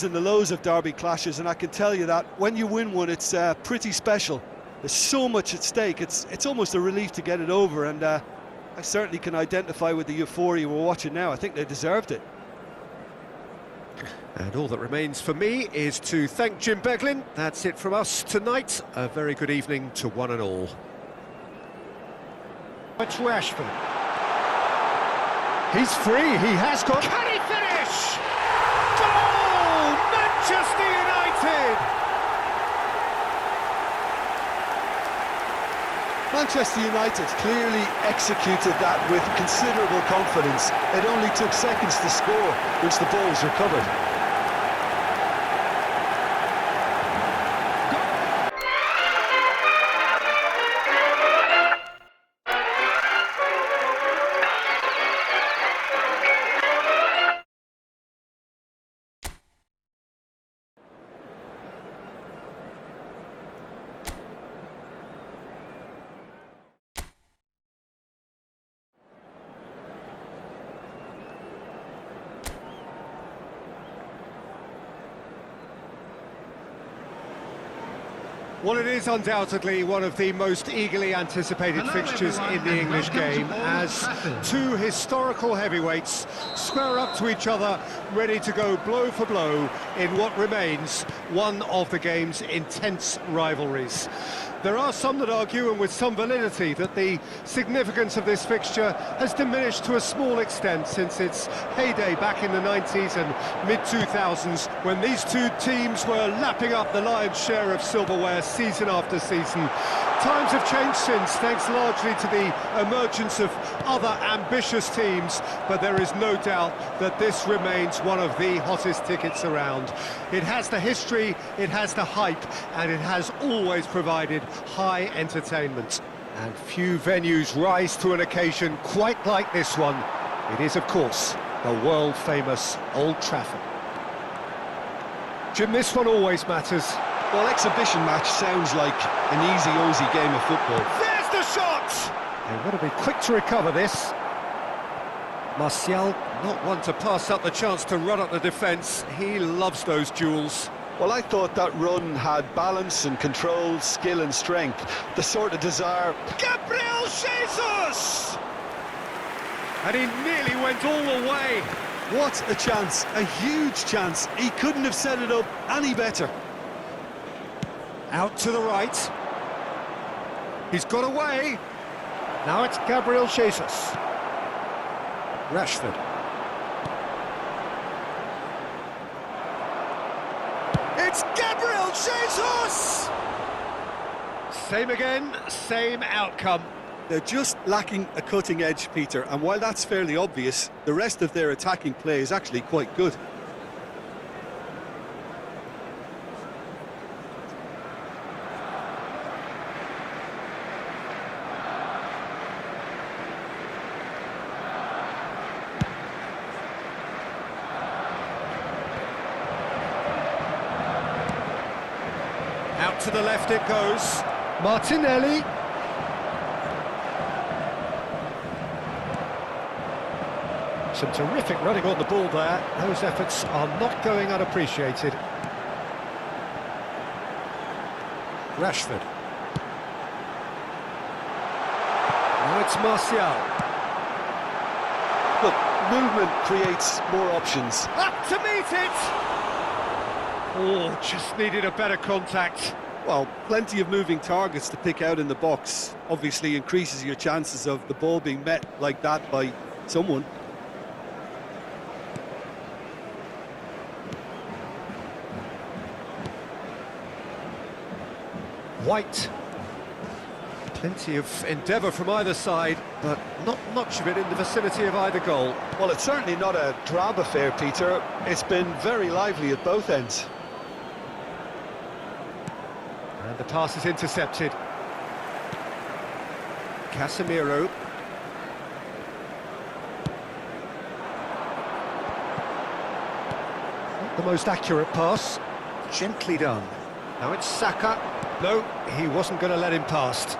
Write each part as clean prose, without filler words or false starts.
In the lows of derby clashes, and I can tell you that when you win one, it's pretty special. There's so much at stake. It's almost a relief to get it over, and I certainly can identify with the euphoria we're watching now. I think they deserved it. And all that remains for me is to thank Jim Beglin. That's it from us tonight. A very good evening to one and all. It's Rashford. He's free. He has got. Can he finish? Goal! Manchester United! Manchester United clearly executed that with considerable confidence. It only took seconds to score once the ball was recovered. Well, it is undoubtedly one of the most eagerly anticipated fixtures in the English game, as two historical heavyweights square up to each other, ready to go blow for blow in what remains one of the game's intense rivalries. There are some that argue, and with some validity, that the significance of this fixture has diminished to a small extent since its heyday back in the 90s and mid-2000s, when these two teams were lapping up the lion's share of silverware season after season. Times have changed since, thanks largely to the emergence of other ambitious teams, but there is no doubt that this remains one of the hottest tickets around. It has the history, it has the hype, and it has always provided high entertainment. And few venues rise to an occasion quite like this one. It is, of course, the world-famous Old Trafford. Jim, this one always matters. Well, exhibition match sounds like an easy game of football. There's the shot! They've got to be quick to recover this. Martial, not one to pass up the chance to run up the defence. He loves those duels. Well, I thought that run had balance and control, skill and strength, the sort of desire. Gabriel Jesus! And he nearly went all the way. What a chance, a huge chance. He couldn't have set it up any better. Out to the right. He's got away. Now it's Gabriel Jesus. Rashford. It's Gabriel Jesus! Same again, same outcome. They're just lacking a cutting edge, Peter, and while that's fairly obvious, the rest of their attacking play is actually quite good. Out to the left it goes. Martinelli. Some terrific running on the ball there. Those efforts are not going unappreciated. Rashford. Now it's Martial. Look, movement creates more options. Up to meet it! Oh, just needed a better contact. Well, plenty of moving targets to pick out in the box. Obviously increases your chances of the ball being met like that by someone. White. Plenty of endeavour from either side, but not much of it in the vicinity of either goal. Well, it's certainly not a drab affair, Peter. It's been very lively at both ends. And the pass is intercepted. Casemiro. Not the most accurate pass. Gently done. Now it's Saka. No, he wasn't going to let him past.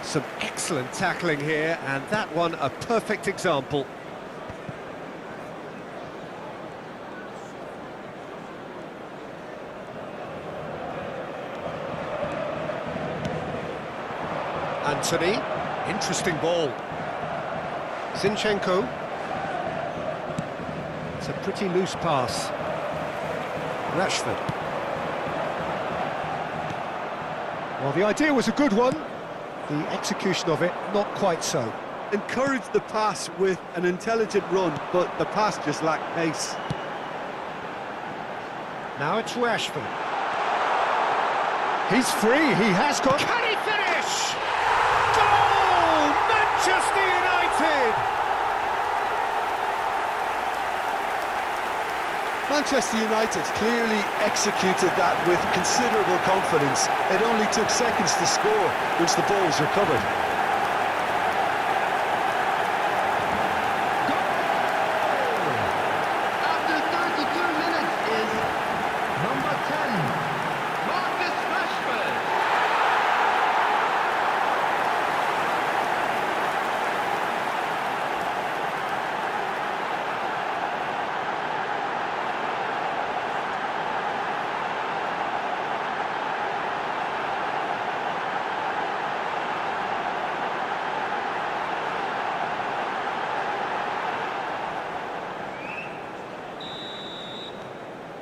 Some excellent tackling here, and that one a perfect example. Anthony, interesting ball. Zinchenko. It's a pretty loose pass. Rashford. Well, the idea was a good one. The execution of it, not quite so. Encouraged the pass with an intelligent run, but the pass just lacked pace. Now it's Rashford. He's free, he has got... Can he finish? Goal! Manchester United! Manchester United clearly executed that with considerable confidence. It only took seconds to score once the ball was recovered. After 32 minutes is number 10, Marcus Rashford.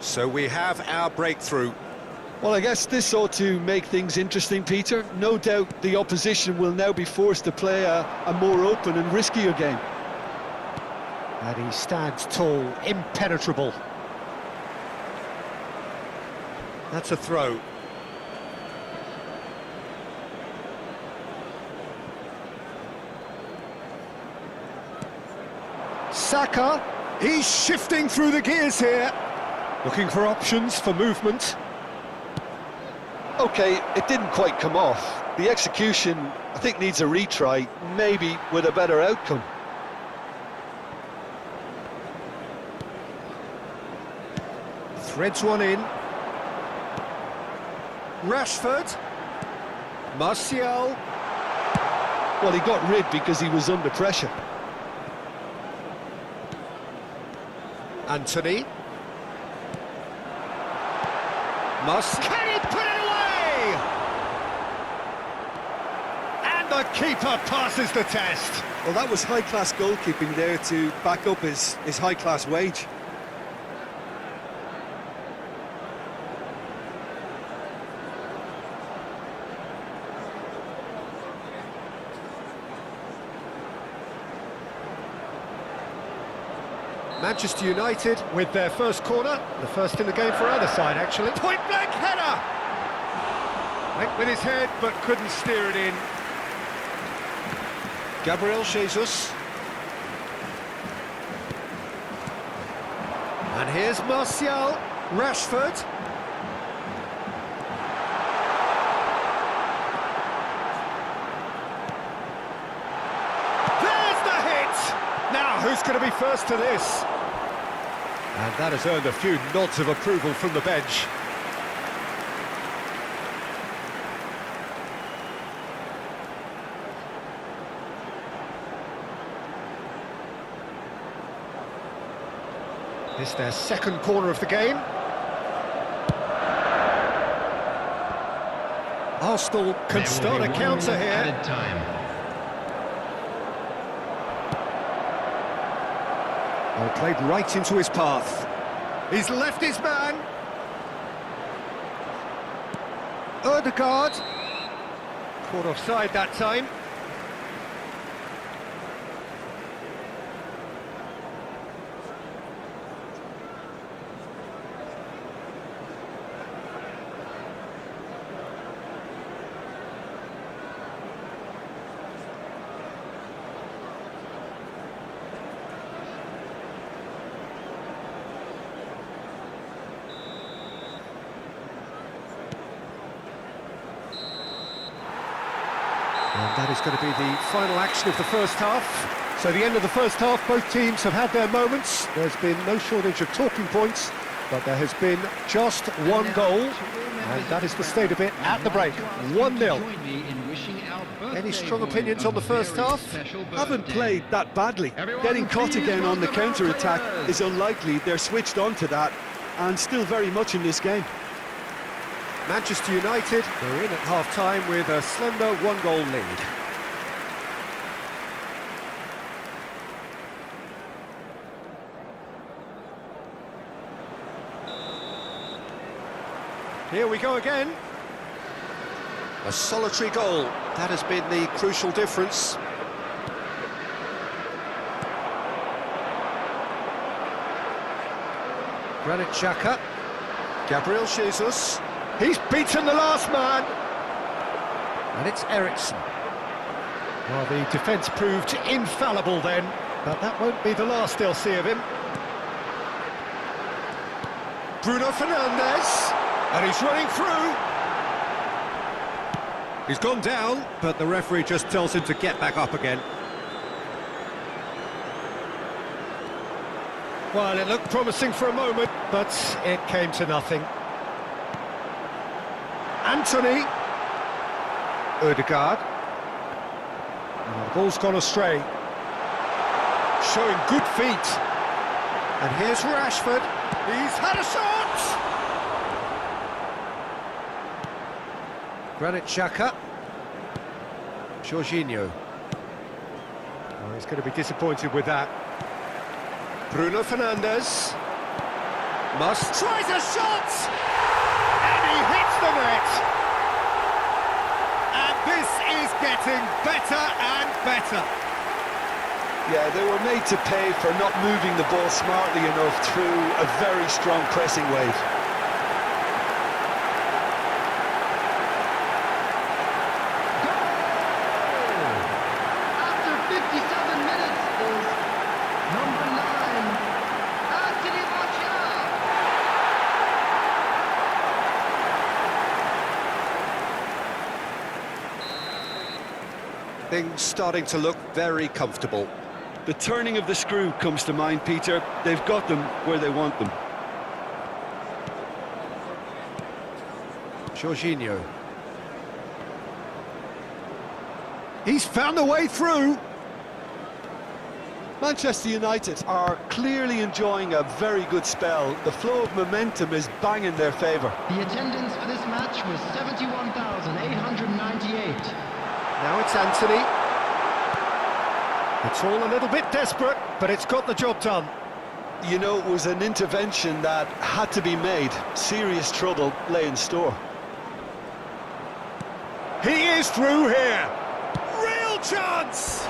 So we have our breakthrough. Well, I guess this ought to make things interesting, Peter. No doubt the opposition will now be forced to play a more open and riskier game. And he stands tall, impenetrable. That's a throw. Saka, he's shifting through the gears here. Looking for options for movement. OK, it didn't quite come off. The execution, I think, needs a retry, maybe with a better outcome. Threads one in. Rashford. Martial. Well, he got rid because he was under pressure. Anthony. Can he put it away? And the keeper passes the test. Well, that was high-class goalkeeping there to back up his high-class wage. Manchester United with their first corner, the first in the game for either side, actually. Point-blank header! Went with his head, but couldn't steer it in. Gabriel Jesus. And here's Martial, Rashford. There's the hit! Now, who's going to be first to this? And that has earned a few nods of approval from the bench. It's their second corner of the game. Arsenal can start a counter here. Well, played right into his path. He's left his man. Ødegaard. Caught offside that time. And that is going to be the final action of the first half. So the end of the first half, both teams have had their moments. There's been no shortage of talking points, but there has been just one goal, and that is the state of it at the break. 1-0. Any strong opinions on the first half? Haven't played that badly. Getting caught again on the counter-attack is unlikely. They're switched on to that, and still very much in this game. Manchester United, they're in at half-time with a slender one-goal lead. Here we go again. A solitary goal. That has been the crucial difference. Granit Xhaka. Gabriel Jesus. He's beaten the last man. And it's Eriksen. Well, the defence proved infallible then, but that won't be the last they'll see of him. Bruno Fernandes. And he's running through. He's gone down, but the referee just tells him to get back up again. Well, it looked promising for a moment, but it came to nothing. Anthony. Ødegaard. And the ball's gone astray. Showing good feet. And here's Rashford. He's had a shot! Granit Xhaka. Jorginho. Oh, he's going to be disappointed with that. Bruno Fernandes. Must. Tries a shot! And he hits the net! And this is getting better and better. Yeah, they were made to pay for not moving the ball smartly enough through a very strong pressing wave. Things starting to look very comfortable. The turning of the screw comes to mind, Peter. They've got them where they want them. Jorginho. He's found a way through. Manchester United are clearly enjoying a very good spell. The flow of momentum is bang in their favour. The attendance for this match was 71,898. Now it's Anthony. It's all a little bit desperate, but it's got the job done. You know, it was an intervention that had to be made. Serious trouble lay in store. He is through here. Real chance!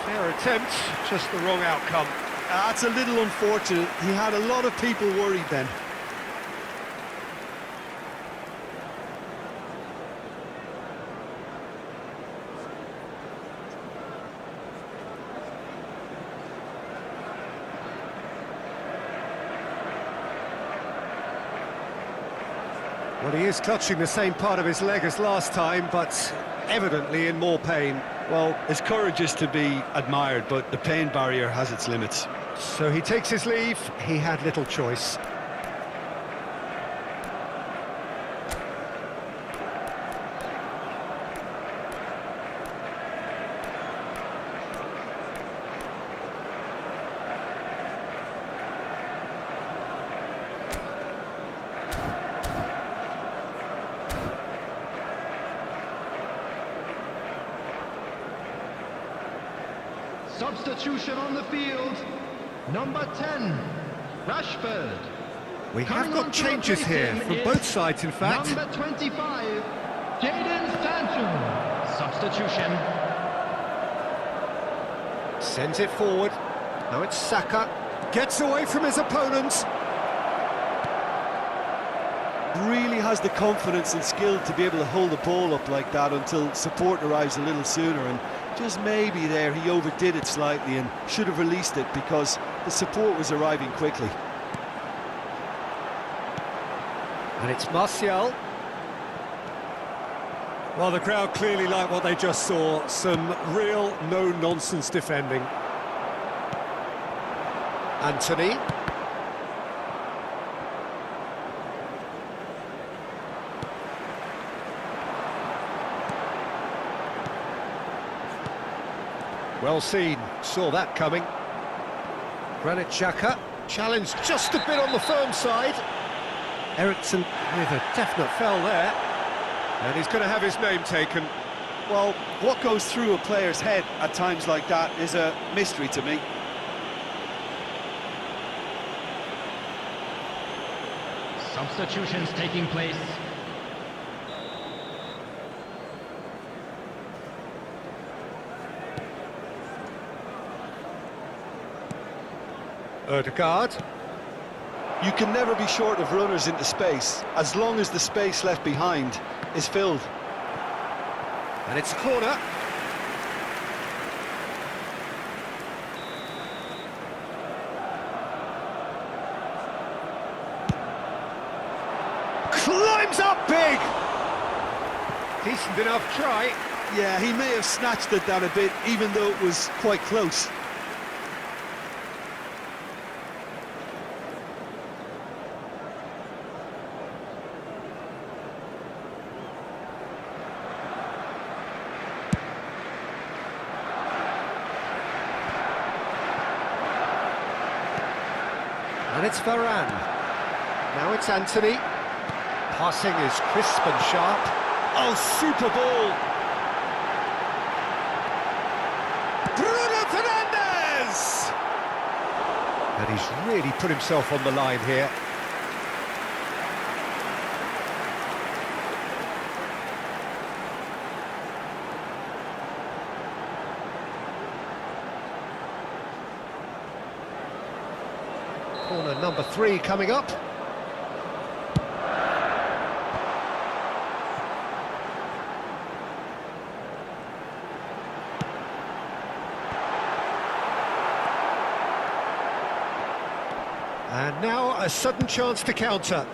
Fair attempt, just the wrong outcome. That's a little unfortunate. He had a lot of people worried then. Well, he is clutching the same part of his leg as last time, but evidently in more pain. Well, his courage is to be admired, but the pain barrier has its limits. So he takes his leave. He had little choice. Substitution on the field. Number 10, Rashford. We have got changes here from both sides, in fact. Number 25, Jadon Sancho. Substitution. Sends it forward. Now it's Saka. Gets away from his opponents. Really has the confidence and skill to be able to hold the ball up like that until support arrives a little sooner, and just maybe there he overdid it slightly and should have released it because the support was arriving quickly. And it's Martial. Well, the crowd clearly like what they just saw. Some real no-nonsense defending. Anthony. Well seen, saw that coming. Granit Xhaka, challenged just a bit on the firm side. Ericsson with a definite foul there. And he's going to have his name taken. Well, what goes through a player's head at times like that is a mystery to me. Substitutions taking place. Ødegaard. You can never be short of runners into space, as long as the space left behind is filled. And it's a corner. Climbs up big! Decent enough try. Yeah, he may have snatched at that a bit, even though it was quite close. And it's Varane. Now it's Anthony. Passing is crisp and sharp. Oh, super ball! Bruno Fernandes! And he's really put himself on the line here. Corner number 3 coming up. And now a sudden chance to counter.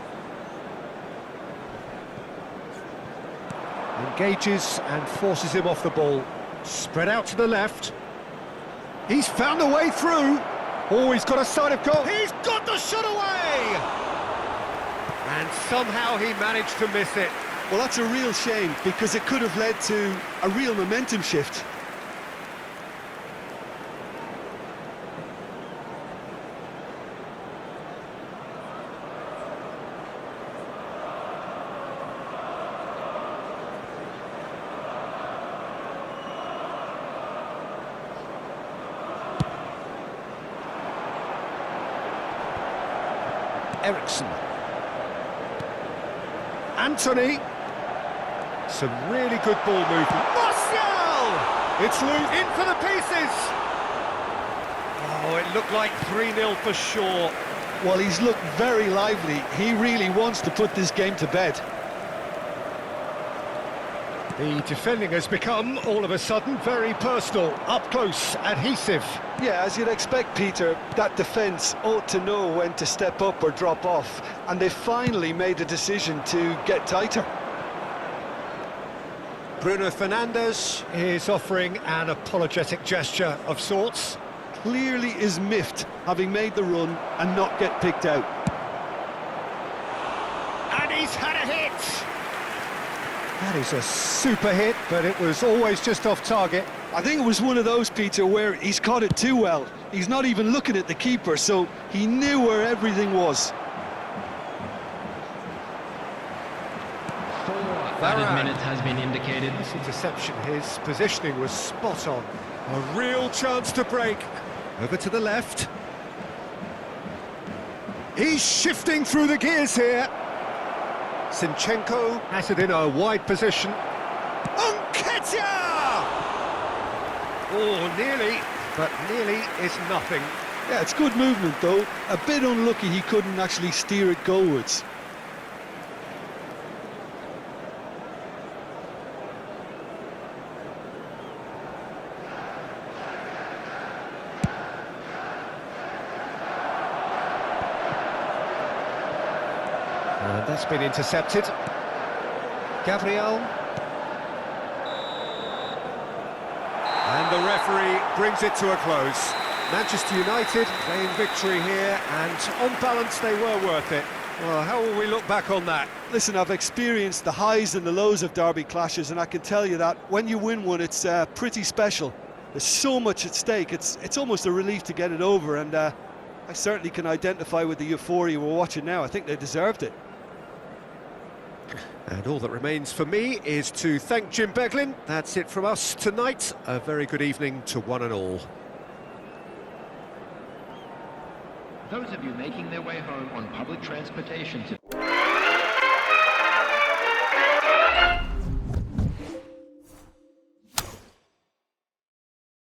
Engages and forces him off the ball. Spread out to the left. He's found a way through. Oh, he's got a side of goal. He's got the shot away! And somehow he managed to miss it. Well, that's a real shame, because it could have led to a real momentum shift. Ericsson. Anthony. Some really good ball movement. Martial! It's loose in for the pieces. Oh, it looked like 3-0 for sure. Well, he's looked very lively. He really wants to put this game to bed. The defending has become, all of a sudden, very personal, up close, adhesive. Yeah, as you'd expect, Peter, that defence ought to know when to step up or drop off, and they finally made a decision to get tighter. Bruno Fernandes is offering an apologetic gesture of sorts. Clearly is miffed, having made the run and not get picked out. And he's had a hit! That is a super hit, but it was always just off target. I think it was one of those, Peter, where he's caught it too well. He's not even looking at the keeper, so he knew where everything was. 4 added minutes has been indicated. This interception, his positioning was spot on. A real chance to break. Over to the left. He's shifting through the gears here. Zinchenko has it in a wide position. Nketiah! Oh, nearly, but nearly is nothing. Yeah, it's good movement, though. A bit unlucky he couldn't actually steer it goalwards. And that's been intercepted. Gabriel. And the referee brings it to a close. Manchester United claim victory here, and on balance they were worth it. Well, how will we look back on that? Listen, I've experienced the highs and the lows of derby clashes, and I can tell you that when you win one, it's pretty special. There's so much at stake, it's almost a relief to get it over, and I certainly can identify with the euphoria we're watching now. I think they deserved it. And all that remains for me is to thank Jim Beglin. That's it from us tonight. A very good evening to one and all. Those of you making their way home on public transportation today.